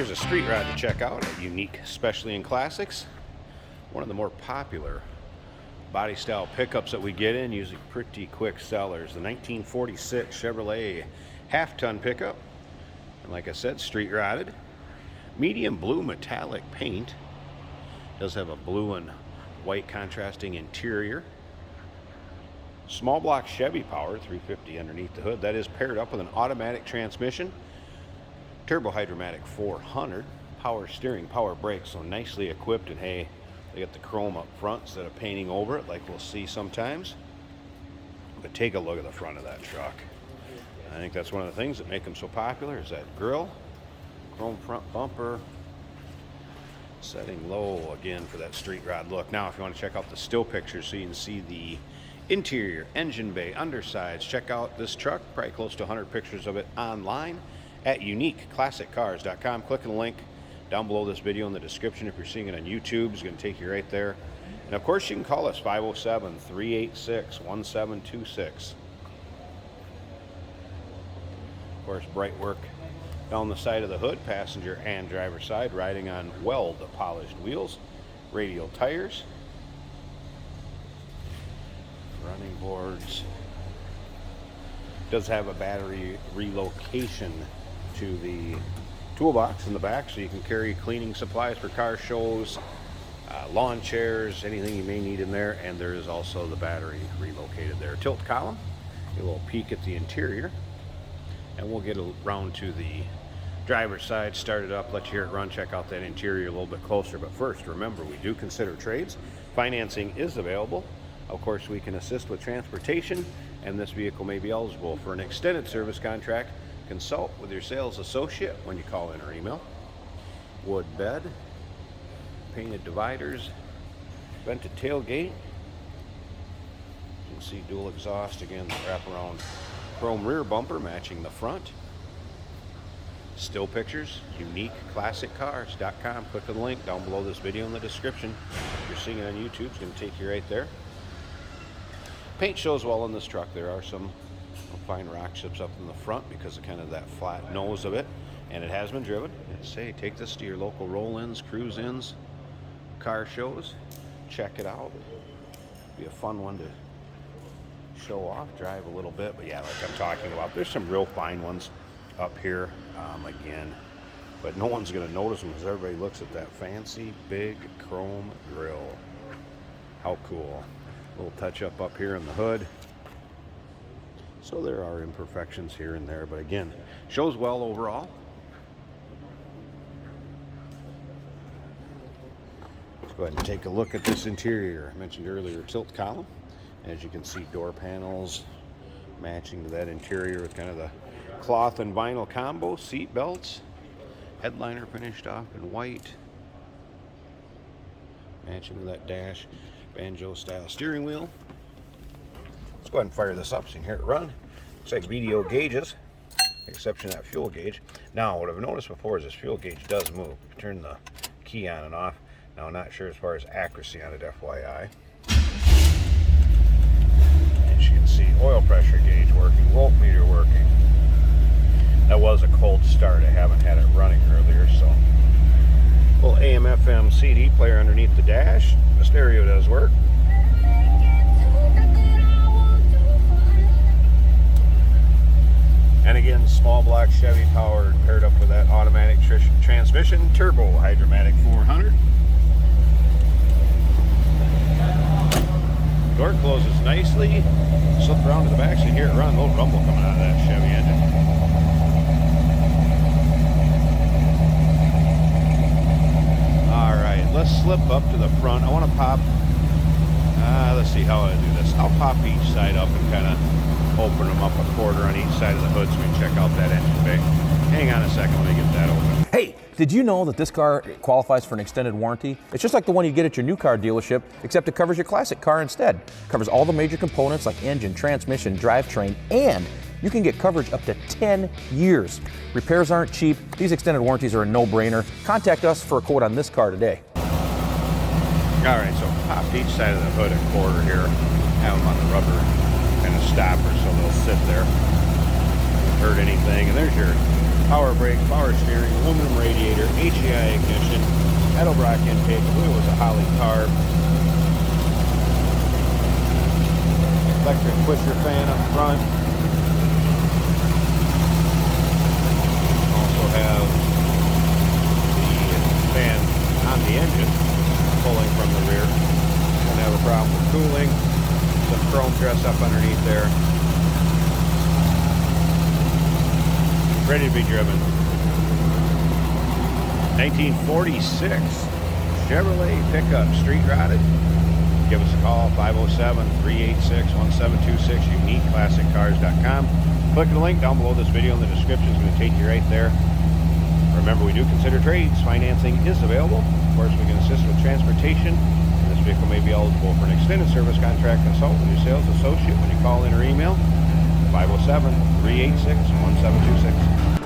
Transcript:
Here's a street rod to check out at Unique Specialty and Classics. One of the more popular body style pickups that we get in, usually pretty quick sellers. The 1946 Chevrolet half-ton pickup. And like I said, street rodded. Medium blue metallic paint. Does have a blue and white contrasting interior. Small block Chevy power, 350 underneath the hood. That is paired up with an automatic transmission. Turbo Hydromatic 400. Power steering, power brakes, so nicely equipped. And hey, they got the chrome up front instead of painting over it like we'll see sometimes. But take a look at the front of that truck. I think that's one of the things that make them so popular is that grille, chrome front bumper, setting low again for that street rod look. Now if you want to check out the still pictures so you can see the interior, engine bay, undersides, check out this truck, probably close to 100 pictures of it online at uniqueclassiccars.com. Click on the link down below this video in the description. If you're seeing it on YouTube, it's going to take you right there. And of course, you can call us 507-386-1726. Of course, bright work down the side of the hood, passenger and driver side, riding on weld-polished wheels, radial tires, running boards. Does have a battery relocation to the toolbox in the back, so you can carry cleaning supplies for car shows, lawn chairs, anything you may need in there. And there is also the battery relocated there. Tilt column, a little peek at the interior, and we'll get around to the driver's side, start it up, let you hear it run, check out that interior a little bit closer. But first, remember, we do consider trades. Financing is available. Of course, we can assist with transportation, and this vehicle may be eligible for an extended service contract. Consult with your sales associate when you call in or email. Wood bed, painted dividers, vented tailgate. You can see dual exhaust, again, the wraparound chrome rear bumper matching the front. Still pictures, uniqueclassiccars.com. Click on the link down below this video in the description. If you're seeing it on YouTube, it's going to take you right there. Paint shows well in this truck. There are some fine rock chips up in the front because of kind of that flat nose of it, and it has been driven. And say, take this to your local roll-ins, cruise-ins, car shows. Check it out. Be a fun one to show off, drive a little bit. But yeah, like I'm talking about, there's some real fine ones up here again, but no one's going to notice them because everybody looks at that fancy big chrome grille. How cool. A little touch up here in the hood. So there are imperfections here and there, but again, shows well overall. Let's go ahead and take a look at this interior. I mentioned earlier, tilt column. As you can see, door panels matching to that interior with kind of the cloth and vinyl combo. Seat belts, headliner finished off in white, matching to that dash, banjo style steering wheel. Let's go ahead and fire this up so you can hear it run. Looks like VDO gauges, exception of that fuel gauge. Now, what I've noticed before is this fuel gauge does move. You turn the key on and off. Now, I'm not sure as far as accuracy on it, FYI. As you can see, oil pressure gauge working, voltmeter working. That was a cold start. I haven't had it running earlier, so. Little AM FM CD player underneath the dash. The stereo does work. And again, small block Chevy powered, paired up with that automatic transmission, Turbo Hydromatic 400. Door closes nicely. Slip around to the back so you hear it run. A little rumble coming out of that Chevy engine. All right, let's slip up to the front. I want to pop, let's see how I do this. I'll pop each side up and kind of open them up a quarter on each side of the hood so we can check out that engine bay. Hang on a second, let me get that open. Hey, did you know that this car qualifies for an extended warranty? It's just like the one you get at your new car dealership, except it covers your classic car instead. It covers all the major components like engine, transmission, drivetrain, and you can get coverage up to 10 years. Repairs aren't cheap. These extended warranties are a no-brainer. Contact us for a quote on this car today. All right, so pop each side of the hood a quarter here. Have them on the rubber kind of stopper so they'll sit there. Don't hurt anything. And there's your power brakes, power steering, aluminum radiator, HEI ignition, Edelbrock intake. I believe it was a Holly carb. Electric pusher fan up front. Also have the fan on the engine pulling from the rear. Don't have a problem with cooling. Some chrome dress up underneath there. Ready to be driven. 1946 Chevrolet pickup, street rotted. Give us a call, 507-386-1726, uniqueclassiccars.com. Click the link down below this video in the description. It's going to take you right there. Remember, we do consider trades. Financing is available. Of course, we can assist with transportation. This vehicle may be eligible for an extended service contract consultant with your sales associate when you call in or email. 507-386-1726.